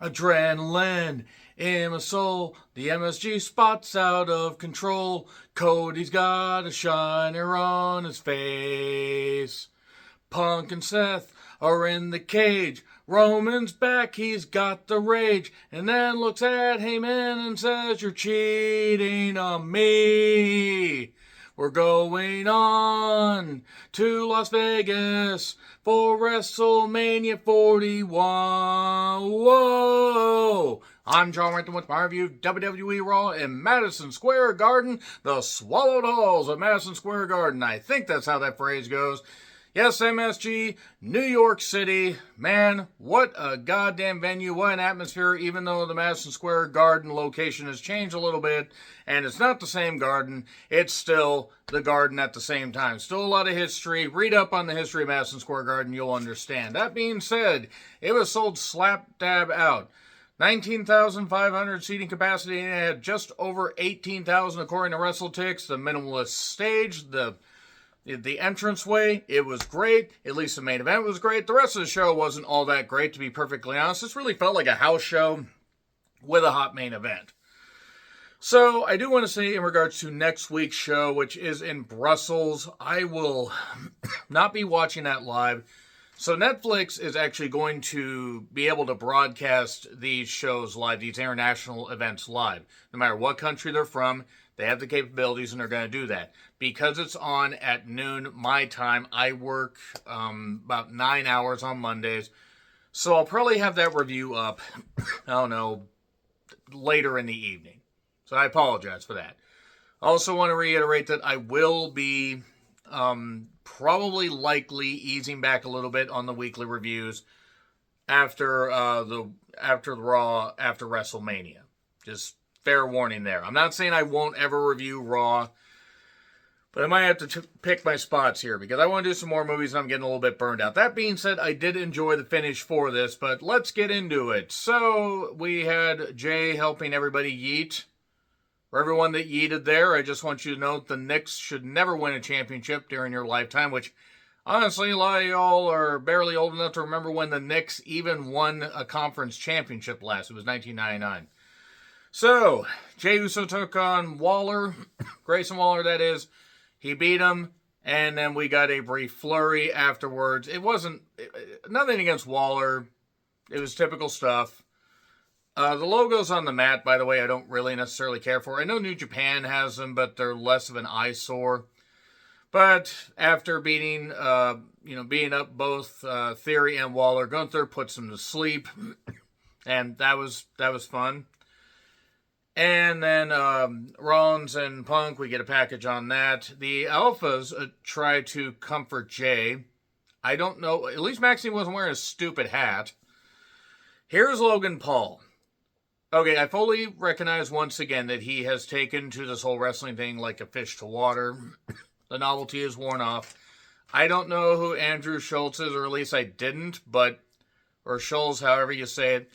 Adrenaline in my soul. The MSG spot's out of control. Cody's got a shiner on his face. Punk and Seth are in the cage. Roman's back, he's got the rage. And then looks at Heyman and says, "You're cheating on me. We're going on to Las Vegas for WrestleMania 41. Whoa! I'm John Renton with my review of WWE Raw in Madison Square Garden, the swallowed halls of Madison Square Garden. I think that's how that phrase goes. Yes, MSG, New York City. Man, what a goddamn venue, what an atmosphere, even though the Madison Square Garden location has changed a little bit, and it's not the same garden, it's still the garden at the same time. Still a lot of history. Read up on the history of Madison Square Garden, you'll understand. That being said, it was sold slap dab out. 19,500 seating capacity, and it had just over 18,000 according to WrestleTix. The minimalist stage, the entranceway, it was great. At least the main event was great. The rest of the show wasn't all that great, to be perfectly honest. This really felt like a house show with a hot main event. So I do want to say in regards to next week's show, which is in Brussels, I will not be watching that live. So Netflix is actually going to be able to broadcast these shows live, these international events live. No matter what country they're from, they have the capabilities and they're going to do that. Because it's on at noon my time, I work about 9 hours on Mondays. So I'll probably have that review up, I don't know, later in the evening. So I apologize for that. I also want to reiterate that I will be probably likely easing back a little bit on the weekly reviews after the Raw, after WrestleMania. Just fair warning there. I'm not saying I won't ever review Raw, but I might have to pick my spots here because I want to do some more movies and I'm getting a little bit burned out. That being said, I did enjoy the finish for this, but let's get into it. So we had Jay helping everybody yeet. For everyone that yeeted there, I just want you to note the Knicks should never win a championship during your lifetime, which honestly, a lot of y'all are barely old enough to remember when the Knicks even won a conference championship last. It was 1999. So, Jey Uso took on Waller, Grayson Waller that is. He beat him, and then we got a brief flurry afterwards. It wasn't, nothing against Waller. It was typical stuff. The logos on the mat, by the way, I don't really necessarily care for. I know New Japan has them, but they're less of an eyesore. But after beating up both Theory and Waller, Gunther puts them to sleep, and that was fun. And then Rollins and Punk, we get a package on that. The Alphas try to comfort Jay. I don't know, at least Maxine wasn't wearing a stupid hat. Here's Logan Paul. Okay, I fully recognize once again that he has taken to this whole wrestling thing like a fish to water. The novelty is worn off. I don't know who Andrew Schultz is, or at least I didn't, or Schultz, however you say it.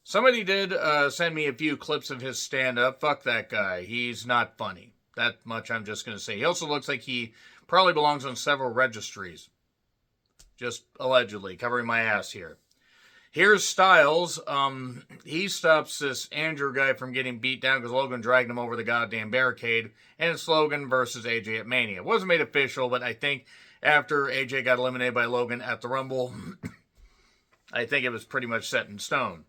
Somebody did send me a few clips of his stand-up. Fuck that guy. He's not funny. That much I'm just going to say. He also looks like he probably belongs on several registries. Just allegedly, covering my ass here. Here's Styles. He stops this Andrew guy from getting beat down because Logan dragged him over the goddamn barricade. And it's Logan versus AJ at Mania. It wasn't made official, but I think after AJ got eliminated by Logan at the Rumble, I think it was pretty much set in stone.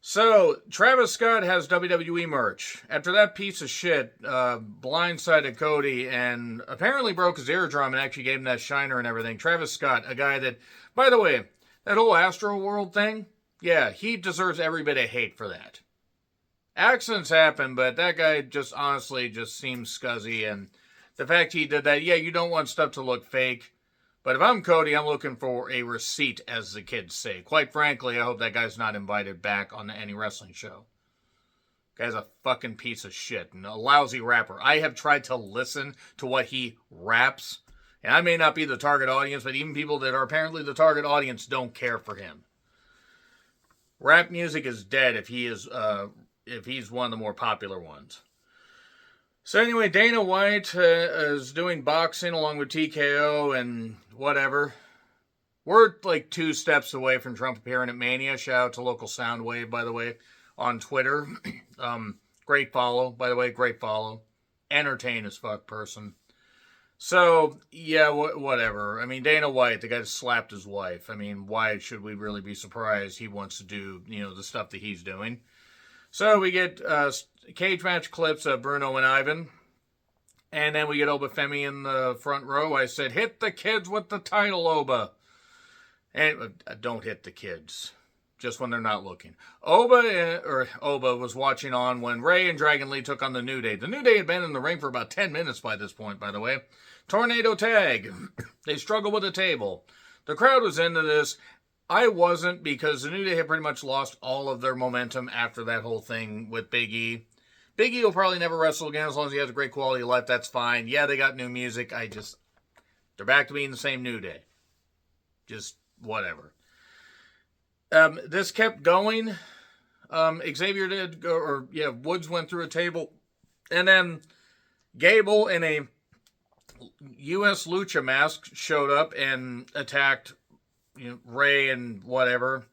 So, Travis Scott has WWE merch. After that piece of shit blindsided Cody and apparently broke his eardrum and actually gave him that shiner and everything, Travis Scott, a guy that, by the way, that whole Astro World thing, yeah, he deserves every bit of hate for that. Accidents happen, but that guy just honestly just seems scuzzy, and the fact he did that, yeah, you don't want stuff to look fake. But if I'm Cody, I'm looking for a receipt, as the kids say. Quite frankly, I hope that guy's not invited back on any wrestling show. Guy's a fucking piece of shit and a lousy rapper. I have tried to listen to what he raps, and I may not be the target audience, but even people that are apparently the target audience don't care for him. Rap music is dead if he's one of the more popular ones. So anyway, Dana White is doing boxing along with TKO and whatever. We're like 2 steps away from Trump appearing at Mania. Shout out to local Soundwave, by the way, on Twitter. Great follow, by the way, great follow. Entertain as fuck person. So, yeah, whatever. I mean, Dana White, the guy that slapped his wife. I mean, why should we really be surprised he wants to do, the stuff that he's doing? So we get cage match clips of Bruno and Ivan. And then we get Obafemi in the front row. I said, hit the kids with the title, Oba. And don't hit the kids. Just when they're not looking. Oba was watching on when Ray and Dragon Lee took on the New Day. The New Day had been in the ring for about 10 minutes by this point, by the way. Tornado tag. They struggle with the table. The crowd was into this. I wasn't, because the New Day had pretty much lost all of their momentum after that whole thing with Big E. Big E will probably never wrestle again as long as he has a great quality of life. That's fine. Yeah, they got new music. They're back to being the same New Day. Just whatever. This kept going. Xavier did, Woods went through a table. And then Gable in a U.S. Lucha mask showed up and attacked Ray and whatever.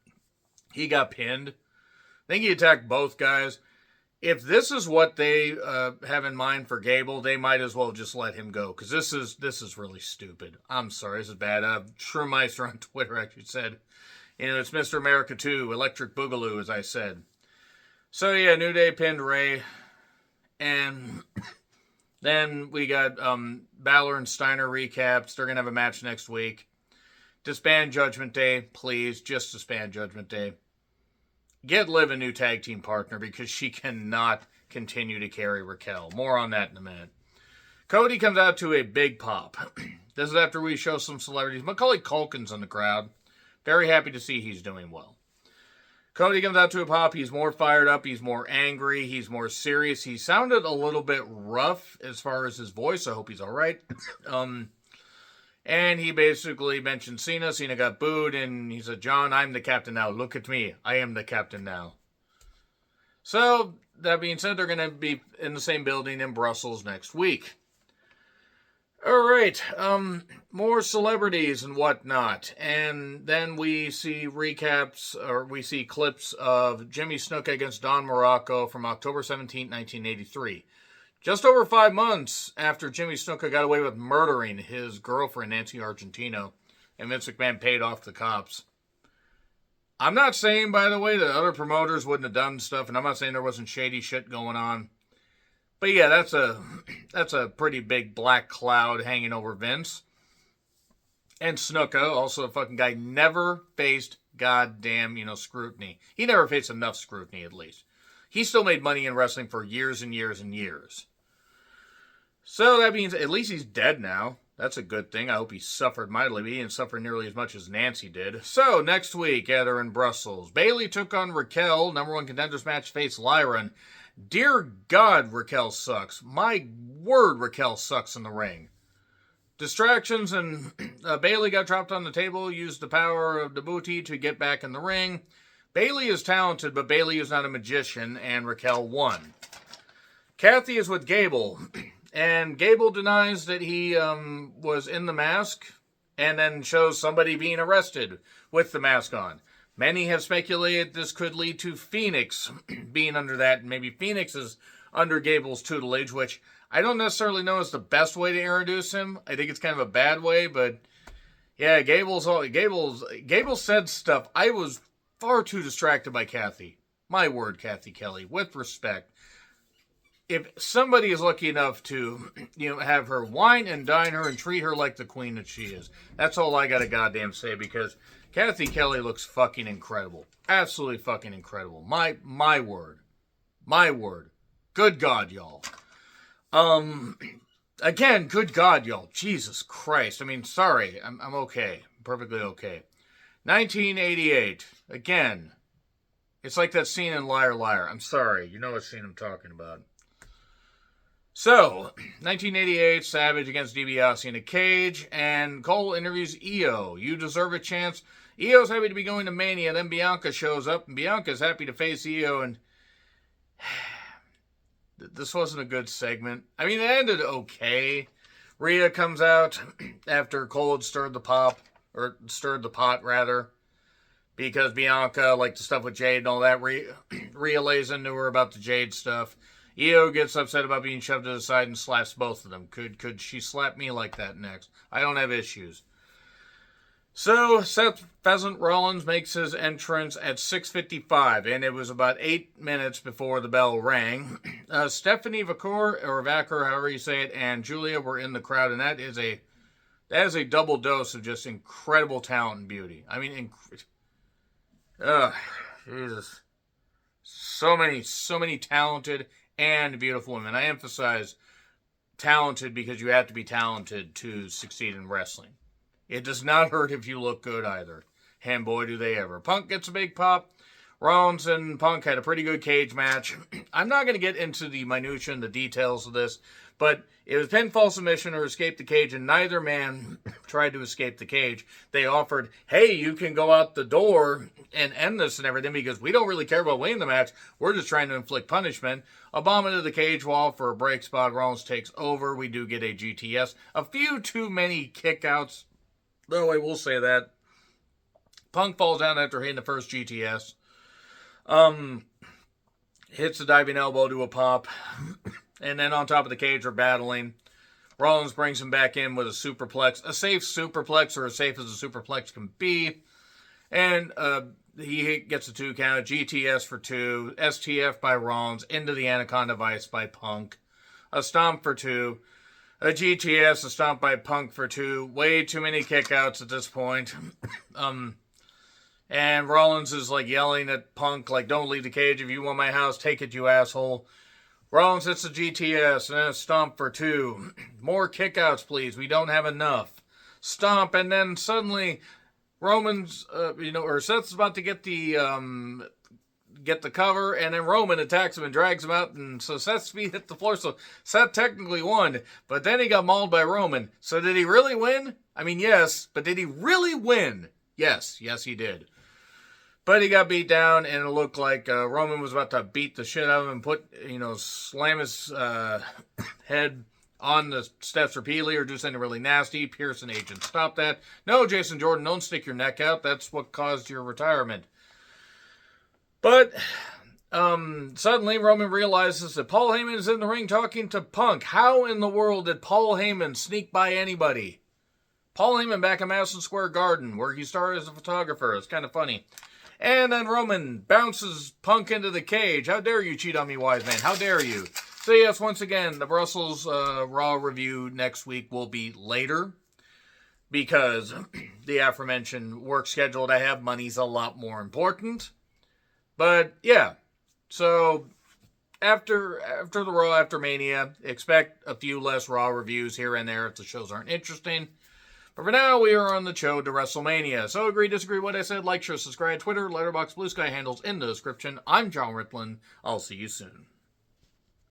He got pinned. I think he attacked both guys. If this is what they have in mind for Gable, they might as well just let him go, because this is really stupid. I'm sorry, this is bad. Shrewmeister on Twitter actually said, it's Mr. America 2, Electric Boogaloo, as I said. So yeah, New Day pinned Ray, and then we got Balor and Steiner recaps. They're gonna have a match next week. Disband Judgment Day, please. Just disband Judgment Day. Get Liv a new tag team partner, because she cannot continue to carry Raquel. More on that in a minute. Cody comes out to a big pop. This is after we show some celebrities. Macaulay Culkin's in the crowd. Very happy to see he's doing well. Cody comes out to a pop. He's more fired up. He's more angry. He's more serious. He sounded a little bit rough as far as his voice. I hope he's all right. And he basically mentioned Cena. Cena got booed, and he said, John, I'm the captain now. Look at me. I am the captain now. So, that being said, they're going to be in the same building in Brussels next week. Alright, more celebrities and whatnot. And then we see recaps, or we see clips of Jimmy Snuka against Don Morocco from October 17, 1983. Just over 5 months after Jimmy Snuka got away with murdering his girlfriend, Nancy Argentino, and Vince McMahon paid off the cops. I'm not saying, by the way, that other promoters wouldn't have done stuff, and I'm not saying there wasn't shady shit going on. But yeah, that's a pretty big black cloud hanging over Vince. And Snuka, also a fucking guy, never faced goddamn, scrutiny. He never faced enough scrutiny, at least. He still made money in wrestling for years and years and years. So that means at least he's dead now. That's a good thing. I hope he suffered mightily. He didn't suffer nearly as much as Nancy did. So, next week, they're in Brussels. Bayley took on Raquel. Number 1 contenders match faced Lyra. And dear God, Raquel sucks. My word, Raquel sucks in the ring. Distractions, and Bayley got dropped on the table. Used the power of the booty to get back in the ring. Bayley is talented, but Bayley is not a magician, and Raquel won. Kathy is with Gable. And Gable denies that he was in the mask, and then shows somebody being arrested with the mask on. Many have speculated this could lead to Phoenix being under that, and maybe Phoenix is under Gable's tutelage, which I don't necessarily know is the best way to introduce him. I think it's kind of a bad way, but yeah, Gable said stuff. I was far too distracted by Kathy. My word, Kathy Kelly, with respect. If somebody is lucky enough to, have her wine and dine her and treat her like the queen that she is, that's all I gotta goddamn say, because Kathy Kelly looks fucking incredible. Absolutely fucking incredible. My word. My word. Good God, y'all. Again, good God, y'all. Jesus Christ. I mean, sorry. I'm okay. I'm perfectly okay. 1988. Again. It's like that scene in Liar Liar. I'm sorry. You know what scene I'm talking about. So, 1988, Savage against DiBiase in a cage, and Cole interviews Io. You deserve a chance. Io's happy to be going to Mania, then Bianca shows up, and Bianca's happy to face Io, and this wasn't a good segment. I mean, it ended okay. Rhea comes out after Cole had stirred the pot. or stirred the pot, rather. Because Bianca, like the stuff with Jade and all that, relays into her about the Jade stuff. Io gets upset about being shoved to the side and slaps both of them. Could she slap me like that next? I don't have issues. So, Seth Pheasant Rollins makes his entrance at 6:55, and it was about 8 minutes before the bell rang. Stephanie Vacour, or Vacour, however you say it, and Julia were in the crowd, and that is a double dose of just incredible talent and beauty. I mean, Jesus. So many talented and beautiful women. I emphasize talented because you have to be talented to succeed in wrestling. It does not hurt if you look good either. And boy, do they ever. Punk gets a big pop. Rollins and Punk had a pretty good cage match. I'm not going to get into the minutiae and the details of this, but it was pinfall submission or escape the cage, and neither man tried to escape the cage. They offered, hey, you can go out the door and end this and everything because we don't really care about winning the match. We're just trying to inflict punishment. A bomb into the cage wall for a break spot. Rollins takes over. We do get a GTS. A few too many kickouts, though I will say that. Punk falls down after hitting the first GTS. Hits a diving elbow to a pop. And then on top of the cage, they're battling. Rollins brings him back in with a superplex. A safe superplex, or as safe as a superplex can be. And he gets a 2 count. GTS for 2. STF by Rollins. Into the Anaconda Vice by Punk. A stomp for 2. A GTS, a stomp by Punk for 2. Way too many kickouts at this point. And Rollins is like yelling at Punk, like, don't leave the cage. If you want my house, take it, you asshole. Rollins hits a GTS and then a stomp for 2. More kickouts, please. We don't have enough. Stomp, and then suddenly Roman's, or Seth's about to get the cover, and then Roman attacks him and drags him out, and so Seth's feet hit the floor. So Seth technically won, but then he got mauled by Roman. So did he really win? I mean, yes, but did he really win? Yes, he did. But he got beat down, and it looked like Roman was about to beat the shit out of him and slam his head on the steps repeatedly or do something really nasty. Pearson agent, stop that. No, Jason Jordan, don't stick your neck out. That's what caused your retirement. But suddenly Roman realizes that Paul Heyman is in the ring talking to Punk. How in the world did Paul Heyman sneak by anybody? Paul Heyman back in Madison Square Garden, where he started as a photographer. It's kind of funny. And then Roman bounces Punk into the cage. How dare you cheat on me, wise man? How dare you? So yes, once again, the Brussels Raw review next week will be later. Because the aforementioned work schedule I have, money's a lot more important. But yeah, so after the Raw, after Mania, expect a few less Raw reviews here and there if the shows aren't interesting. But for now, we are on the show to WrestleMania. So agree, disagree what I said, like, share, subscribe, Twitter, Letterboxd, Blue Sky handles in the description. I'm John Riplin. I'll see you soon.